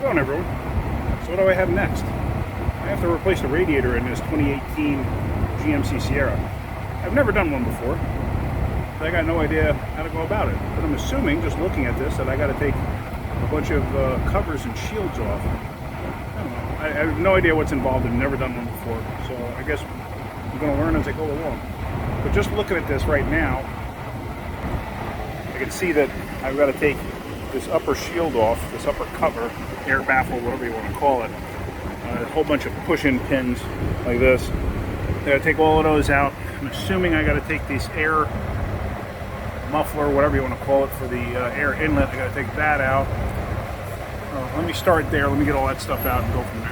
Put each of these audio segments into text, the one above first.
going, everyone? So what do I have next? I have to replace the radiator in this 2018 GMC Sierra. I've never done one before, so I got no idea how to go about it. But I'm assuming, just looking at this, that I got to take a bunch of covers and shields off. I don't know. I have no idea what's involved. I've never done one before, so I guess I'm going to learn as I go along. But just looking at this right now, I can see that I've got to take this upper shield off, this upper cover, air baffle, whatever you want to call it. A whole bunch of push-in pins like this. I got to take all of those out. I'm assuming I got to take this air muffler, whatever you want to call it, for the air inlet. I got to take that out. Let me start there. Let me get all that stuff out and go from there.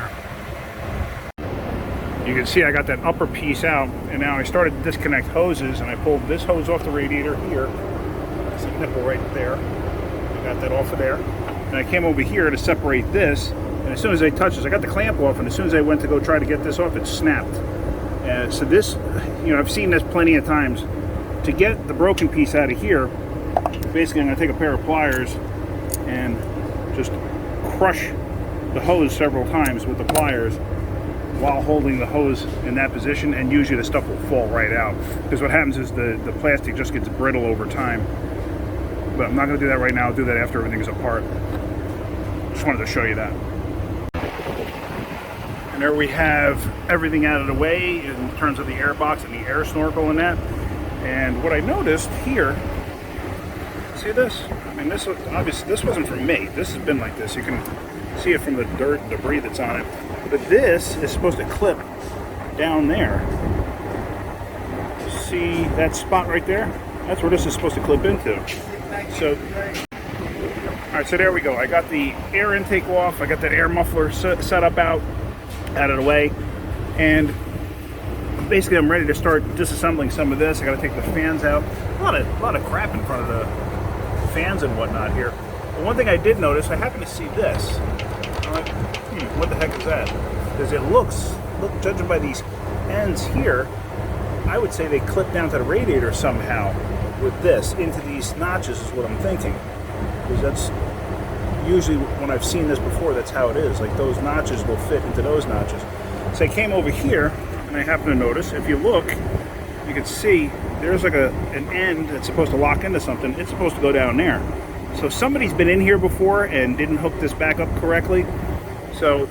You can see I got that upper piece out, and now I started to disconnect hoses, and I pulled this hose off the radiator here. There's a nipple right there. I got that off of there. And I came over here to separate this, and as soon as I touched this, I got the clamp off, and as soon as I went to go try to get this off, it snapped. So this, I've seen this plenty of times. To get the broken piece out of here, basically I'm going to take a pair of pliers and just crush the hose several times with the pliers while holding the hose in that position, and usually the stuff will fall right out. Because what happens is the plastic just gets brittle over time. But I'm not going to do that right now. I'll do that after everything's apart. Just wanted to show you that. And there we have everything out of the way in terms of the air box and the air snorkel and that. And what I noticed here, see this? I mean, this obviously this wasn't from me. This has been like this. You can see it from the dirt and debris that's on it. But this is supposed to clip down there. See that spot right there? That's where this is supposed to clip into. So, all right, so there we go. I got the air intake off. I got that air muffler set up out of the way. And basically I'm ready to start disassembling some of this. I got to take the fans out. A lot of crap in front of the fans and whatnot here. But one thing I did notice, I happened to see this. I'm like, what the heck is that? Because it looks, judging by these ends here, I would say they clip down to the radiator somehow with this into these notches is what I'm thinking. Because that's usually when I've seen this before, that's how it is. Like those notches will fit into those notches. So I came over here and I happen to notice, if you look, you can see there's like an end that's supposed to lock into something. It's supposed to go down there. So somebody's been in here before and didn't hook this back up correctly. So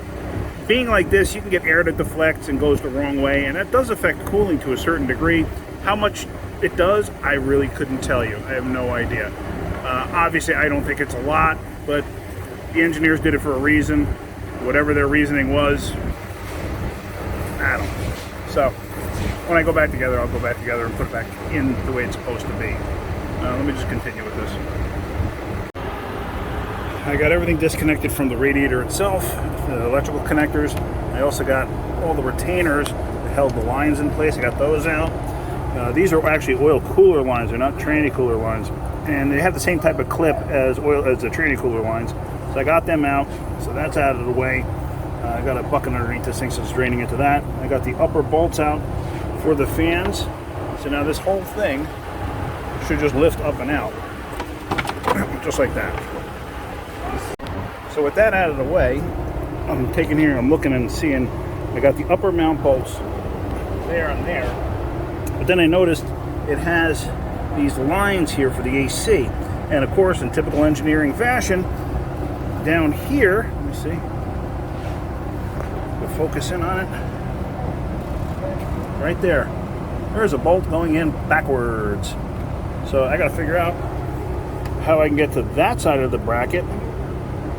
being like this, you can get air that deflects and goes the wrong way, and that does affect cooling to a certain degree. How much it does, I really couldn't tell you. I have no idea. Obviously, I don't think it's a lot, but the engineers did it for a reason. Whatever their reasoning was, I don't know. So when I go back together, I'll go back together and put it back in the way it's supposed to be. Let me just continue with this. I got everything disconnected from the radiator itself, the electrical connectors. I also got all the retainers that held the lines in place. I got those out. These are actually oil cooler lines. They're not tranny cooler lines. And they have the same type of clip as the tranny cooler lines. So I got them out. So that's out of the way. I got a bucket underneath this thing, so it's draining into that. I got the upper bolts out for the fans. So now this whole thing should just lift up and out. Just like that. So with that out of the way, I'm taking here, I'm looking and seeing, I got the upper mount bolts there and there. But then I noticed it has these lines here for the AC. And of course, in typical engineering fashion, down here, let me see, we'll focus in on it. Right there. There's a bolt going in backwards. So I gotta figure out how I can get to that side of the bracket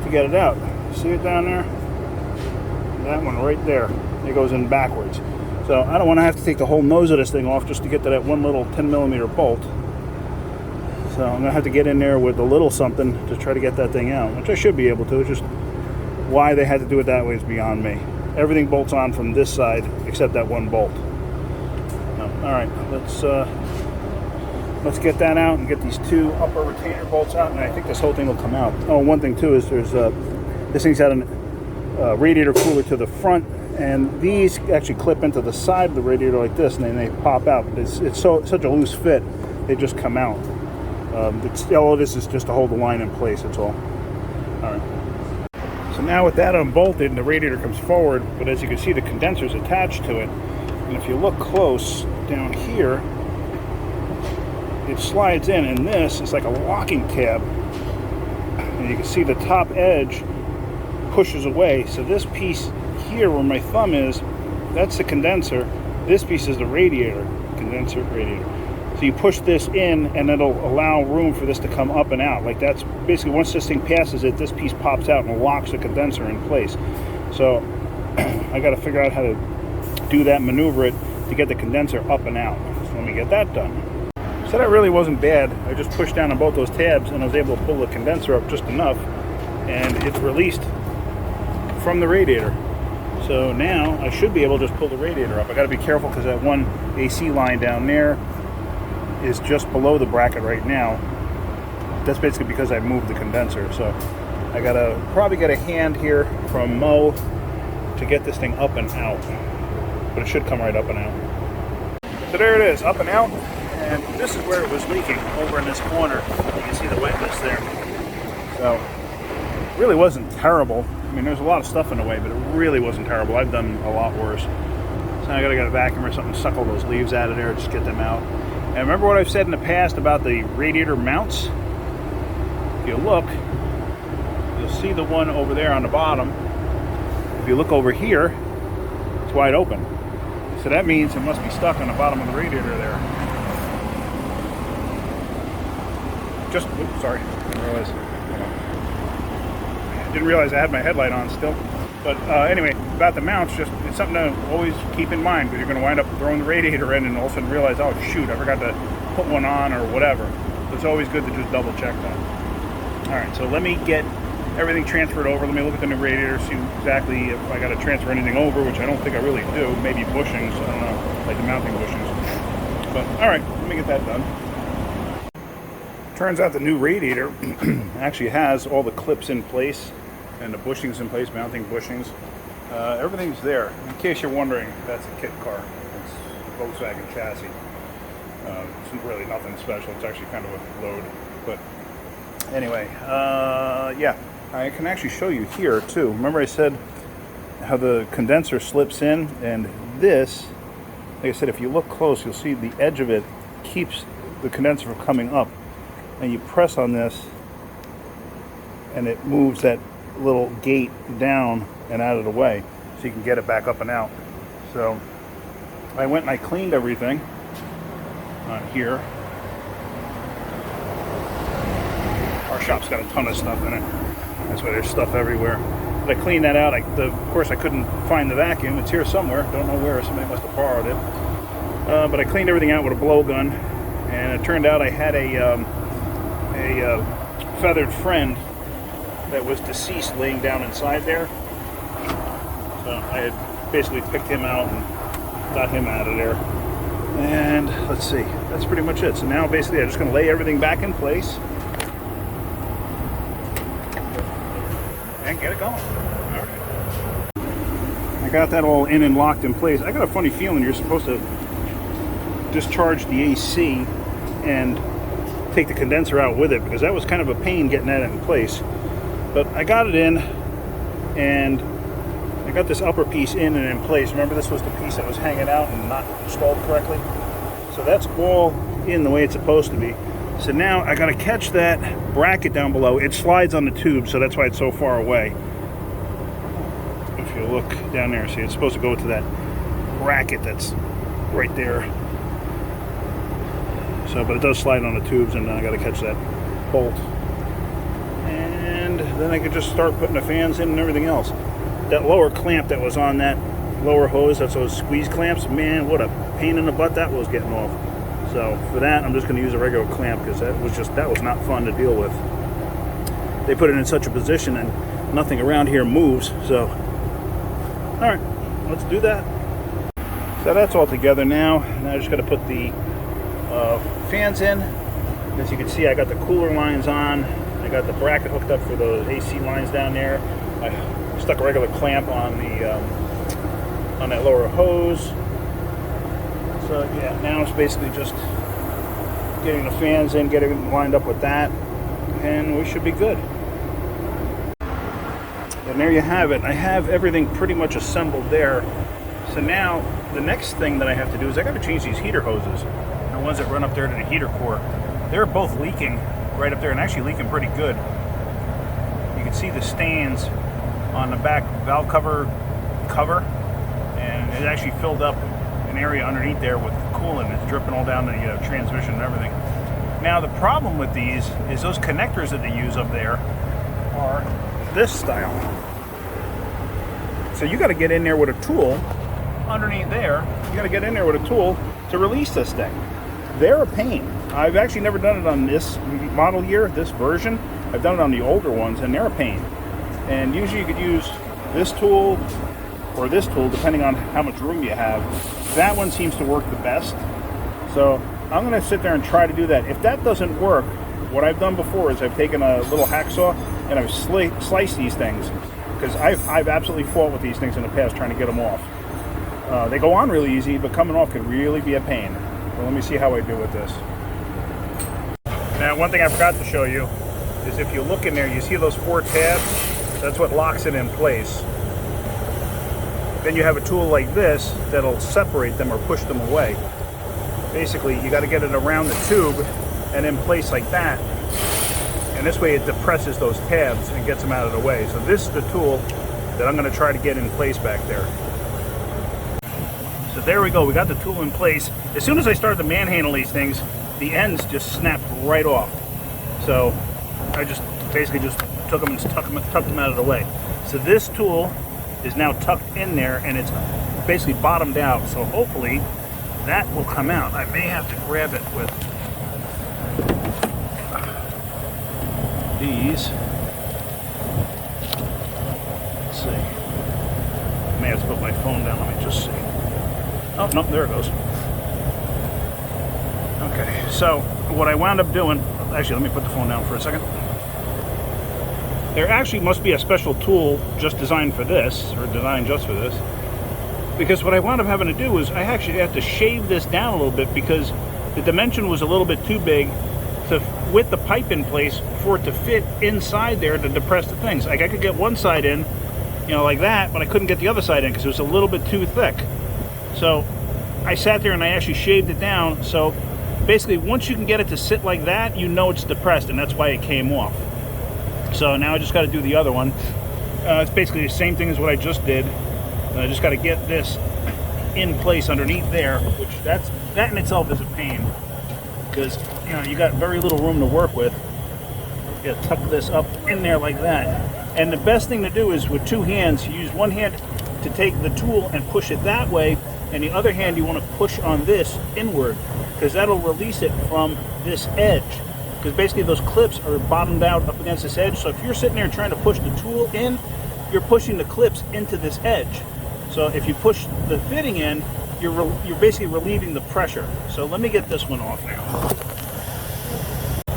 to get it out. See it down there? That one right there. It goes in backwards. So I don't want to have to take the whole nose of this thing off just to get to that one little 10mm bolt. So I'm going to have to get in there with a little something to try to get that thing out, which I should be able to. Just why they had to do it that way is beyond me. Everything bolts on from this side except that one bolt. All right, let's get that out and get these two upper retainer bolts out, and I think this whole thing will come out. Oh, one thing too is there's this thing's got a radiator cooler to the front, and these actually clip into the side of the radiator like this, and then they pop out. It's such a loose fit, they just come out. All of this is just to hold the line in place. That's all. All right. So So now with that unbolted, the radiator comes forward, but as you can see, the condenser's attached to it. And if you look close down here, it slides in, and this is like a locking tab. And you can see the top edge pushes away. So this piece here where my thumb is, that's the condenser. This piece is the radiator, condenser, radiator. So you push this in and it'll allow room for this to come up and out. Like that's basically, once this thing passes it, this piece pops out and locks the condenser in place. So I got to figure out how to do that, maneuver it to get the condenser up and out. So let me get that done. So that really wasn't bad. I just pushed down on both those tabs and I was able to pull the condenser up just enough, and it's released from the radiator. So now I should be able to just pull the radiator up. I got to be careful because that one AC line down there is just below the bracket right now. That's basically because I moved the condenser. So I got to probably get a hand here from Mo to get this thing up and out. But it should come right up and out. So there it is, up and out. And this is where it was leaking, over in this corner. You can see the wetness there. So it really wasn't terrible. I mean, there's a lot of stuff in the way, but it really wasn't terrible. I've done a lot worse. So now I gotta get a vacuum or something, suck all those leaves out of there, just get them out. And remember what I've said in the past about the radiator mounts? If you look, you'll see the one over there on the bottom. If you look over here, it's wide open. So that means it must be stuck on the bottom of the radiator there. Just, oops, sorry, didn't realize I had my headlight on still. But anyway, about the mounts, just it's something to always keep in mind, because you're going to wind up throwing the radiator in and all of a sudden realize, oh shoot, I forgot to put one on or whatever. So it's always good to just double check that. Alright, so let me get everything transferred over. Let me look at the new radiator, see exactly if I got to transfer anything over, which I don't think I really do. Maybe bushings, I don't know, like the mounting bushings. But alright, let me get that done. Turns out the new radiator actually has all the clips in place and the bushings in place, mounting bushings. Everything's there. In case you're wondering, that's a kit car. It's a Volkswagen chassis. It's really nothing special. It's actually kind of a load. But anyway, yeah, I can actually show you here too. Remember I said how the condenser slips in, and this, like I said, if you look close, you'll see the edge of it keeps the condenser from coming up. And you press on this and it moves that little gate down and out of the way so you can get it back up and out. So I went and I cleaned everything on here. Our shop's got a ton of stuff in it. That's why there's stuff everywhere. But I cleaned that out. Of course I couldn't find the vacuum. It's here somewhere. Don't know where. Somebody must have borrowed it. But I cleaned everything out with a blowgun, and it turned out I had a feathered friend that was deceased laying down inside there. So I had basically picked him out and got him out of there. And let's see, that's pretty much it. So now basically I'm just going to lay everything back in place and get it going. All right. I got that all in and locked in place. I got a funny feeling you're supposed to discharge the AC and take the condenser out with it, because that was kind of a pain getting that in place. But I got it in, and I got this upper piece in and in place. Remember, this was the piece that was hanging out and not installed correctly. So that's all in the way it's supposed to be. So now I got to catch that bracket down below. It slides on the tube, so that's why it's so far away. If you look down there, see, it's supposed to go to that bracket that's right there. So, but it does slide on the tubes, and then I got to catch that bolt. And then I could just start putting the fans in and everything else. That lower clamp that was on that lower hose, that's those squeeze clamps, man, what a pain in the butt that was getting off. So for that, I'm just going to use a regular clamp, because that was not fun to deal with. They put it in such a position and nothing around here moves. So, all right, let's do that. So that's all together now. Now I just got to put the fans in. As you can see, I got the cooler lines on. I got the bracket hooked up for the AC lines down there. I stuck a regular clamp on the on that lower hose. So yeah, now it's basically just getting the fans in, getting lined up with that, and we should be good. And there you have it. I have everything pretty much assembled there. So now the next thing that I have to do is I got to change these heater hoses, the ones that run up there to the heater core. They're both leaking right up there, and actually leaking pretty good. You can see the stains on the back valve cover, and it actually filled up an area underneath there with coolant. It's dripping all down the transmission and everything. Now the problem with these is those connectors that they use up there are this style. So you got to get in there with a tool underneath there. You got to get in there with a tool to release this thing. They're a pain. I've actually never done it on this model year, this version. I've done it on the older ones, and they're a pain. And usually you could use this tool or this tool, depending on how much room you have. That one seems to work the best. So I'm going to sit there and try to do that. If that doesn't work, what I've done before is I've taken a little hacksaw and I've sliced these things, because I've absolutely fought with these things in the past trying to get them off. They go on really easy, but coming off can really be a pain. So let me see how I do with this. Now, one thing I forgot to show you is if you look in there, you see those 4 tabs? That's what locks it in place. Then you have a tool like this that'll separate them or push them away. Basically, you got to get it around the tube and in place like that. And this way it depresses those tabs and gets them out of the way. So this is the tool that I'm going to try to get in place back there. So there we go. We got the tool in place. As soon as I started to manhandle these things, the ends just snapped right off. So I just basically just took them and tucked them out of the way. So this tool is now tucked in there and it's basically bottomed out. So hopefully that will come out. I may have to grab it with these. Let's see. I may have to put my phone down. Let me just see. Oh, no, there it goes. Okay, so what I wound up doing, actually, let me put the phone down for a second. There actually must be a special tool just designed for this, or designed just for this, because what I wound up having to do was I actually had to shave this down a little bit because the dimension was a little bit too big to, with the pipe in place, for it to fit inside there to depress the things. Like I could get one side in, like that, but I couldn't get the other side in because it was a little bit too thick. So I sat there and I actually shaved it down. So basically, once you can get it to sit like that, it's depressed, and that's why it came off. So now I just got to do the other one. It's basically the same thing as what I just did. I just got to get this in place underneath there, which that in itself is a pain, because you got very little room to work with. You got to tuck this up in there like that. And the best thing to do is with 2 hands, you use one hand to take the tool and push it that way, and the other hand you want to push on this inward, because that'll release it from this edge. Because basically those clips are bottomed out up against this edge. So if you're sitting there trying to push the tool in, you're pushing the clips into this edge. So if you push the fitting in, you're basically relieving the pressure. So let me get this one off now.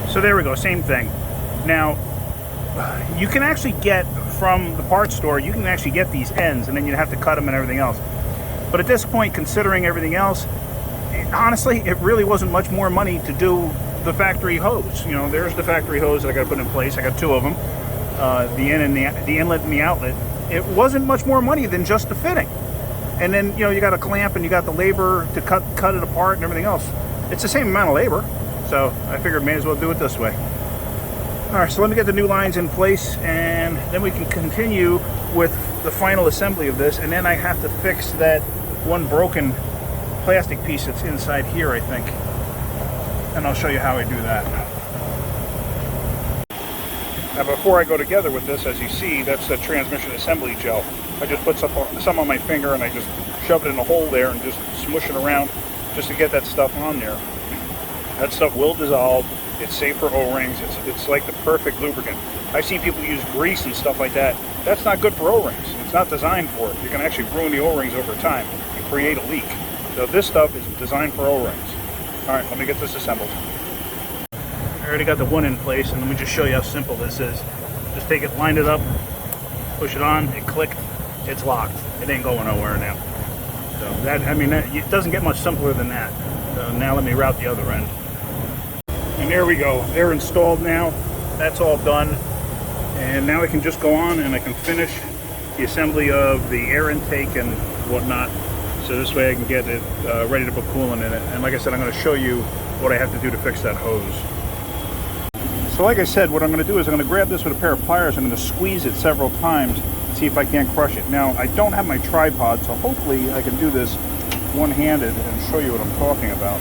So there we go, same thing. Now, you can actually get from the parts store, you can actually get these ends, and then you have to cut them and everything else. But at this point, considering everything else, honestly, it really wasn't much more money to do the factory hose. There's the factory hose that I got to put in place. I got 2 of them, the inlet and the outlet. It wasn't much more money than just the fitting. And then you got a clamp and you got the labor to cut it apart and everything else. It's the same amount of labor, so I figured may as well do it this way. All right, so let me get the new lines in place, and then we can continue with the final assembly of this. And then I have to fix that one broken plastic piece that's inside here, I think. And I'll show you how I do that. Now before I go together with this, as you see, that's the transmission assembly gel. I just put some on my finger and I just shove it in a hole there and just smush it around just to get that stuff on there. That stuff will dissolve. It's safe for O-rings. It's like the perfect lubricant. I've seen people use grease and stuff like that. That's not good for O-rings. It's not designed for it. You can actually ruin the O-rings over time and create a leak. So this stuff is designed for O-rings. All right, let me get this assembled. I already got the one in place, and let me just show you how simple this is. Just take it, line it up, push it on, it clicked, it's locked. It ain't going nowhere now. So it doesn't get much simpler than that. So now let me route the other end. And there we go. They're installed now. That's all done. And now I can just go on and I can finish the assembly of the air intake and whatnot. So this way I can get it ready to put coolant in it. And like I said, I'm going to show you what I have to do to fix that hose. So like I said, what I'm going to do is I'm going to grab this with a pair of pliers. I'm going to squeeze it several times and see if I can't crush it. Now, I don't have my tripod, so hopefully I can do this one-handed and show you what I'm talking about.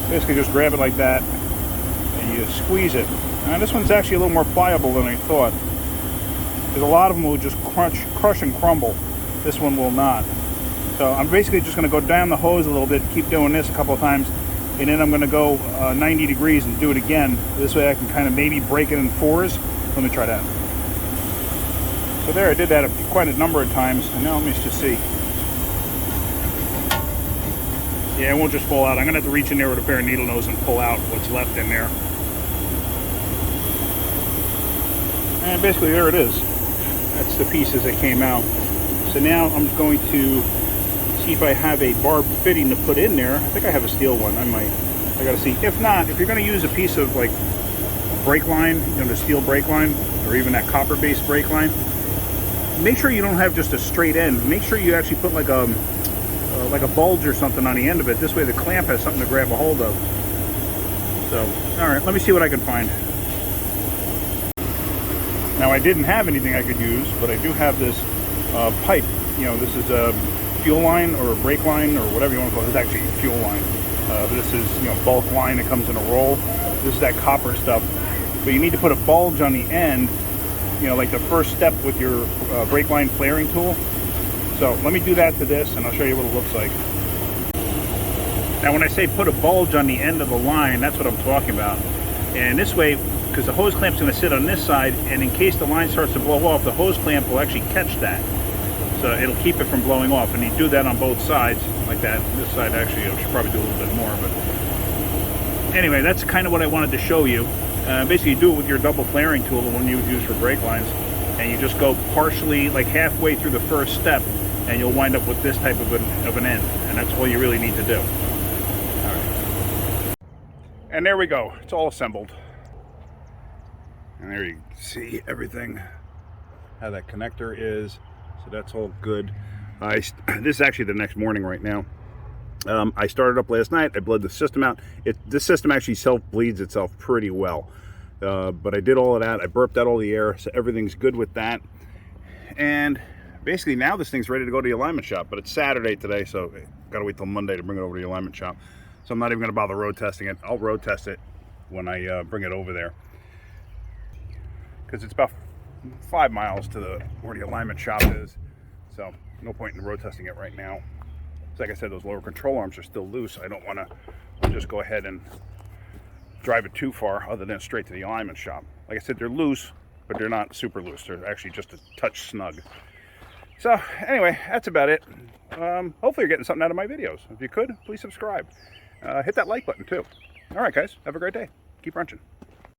Basically just grab it like that and you squeeze it. Now this one's actually a little more pliable than I thought, because a lot of them will just crush and crumble. This one will not. So I'm basically just going to go down the hose a little bit, keep doing this a couple of times, and then I'm going to go 90 degrees and do it again. This way I can kind of maybe break it in fours. Let me try that. So there, I did that quite a number of times, and now let me just see. Yeah, it won't just fall out. I'm going to have to reach in there with a pair of needle nose and pull out what's left in there. And basically there it is. That's the pieces that came out. So now I'm going to see if I have a barbed fitting to put in there. I think I have a steel one. I got to see. If not, if you're going to use a piece of like brake line, you know, the steel brake line, or even that copper-based brake line, make sure you don't have just a straight end. Make sure you actually put like a bulge or something on the end of it. This way the clamp has something to grab a hold of. So, all right, let me see what I can find. Now, I didn't have anything I could use, but I do have this pipe. You know, this is a fuel line or a brake line or whatever you want to call it. It's actually a fuel line. This is, you know, bulk line that comes in a roll. This is that copper stuff. But you need to put a bulge on the end, you know, like the first step with your brake line flaring tool. So let me do that to this and I'll show you what it looks like. Now when I say put a bulge on the end of the line, that's what I'm talking about. And this way, because the hose clamp's going to sit on this side, and in case the line starts to blow off, the hose clamp will actually catch that. So it'll keep it from blowing off. And you do that on both sides, like that. This side actually, I should probably do a little bit more. But anyway, that's kind of what I wanted to show you. Basically, you do it with your double flaring tool, the one you would use for brake lines. And you just go partially, like halfway through the first step, and you'll wind up with this type of an end. And that's all you really need to do. All right. And there we go. It's all assembled. And there you see everything, how that connector is. So that's all good. This is actually the next morning right now. I started up last night. I bled the system out. This system actually self-bleeds itself pretty well. But I did all of that. I burped out all the air, so everything's good with that. And basically now this thing's ready to go to the alignment shop. But it's Saturday today, so got to wait till Monday to bring it over to the alignment shop. So I'm not even going to bother road testing it. I'll road test it when I bring it over there, because it's about 5 miles to where the alignment shop is. So no point in road testing it right now. So like I said, those lower control arms are still loose. I don't want to just go ahead and drive it too far other than straight to the alignment shop. Like I said, they're loose, but they're not super loose. They're actually just a touch snug. So anyway, that's about it. Hopefully you're getting something out of my videos. If you could, please subscribe. Hit that like button too. All right, guys, have a great day. Keep wrenching.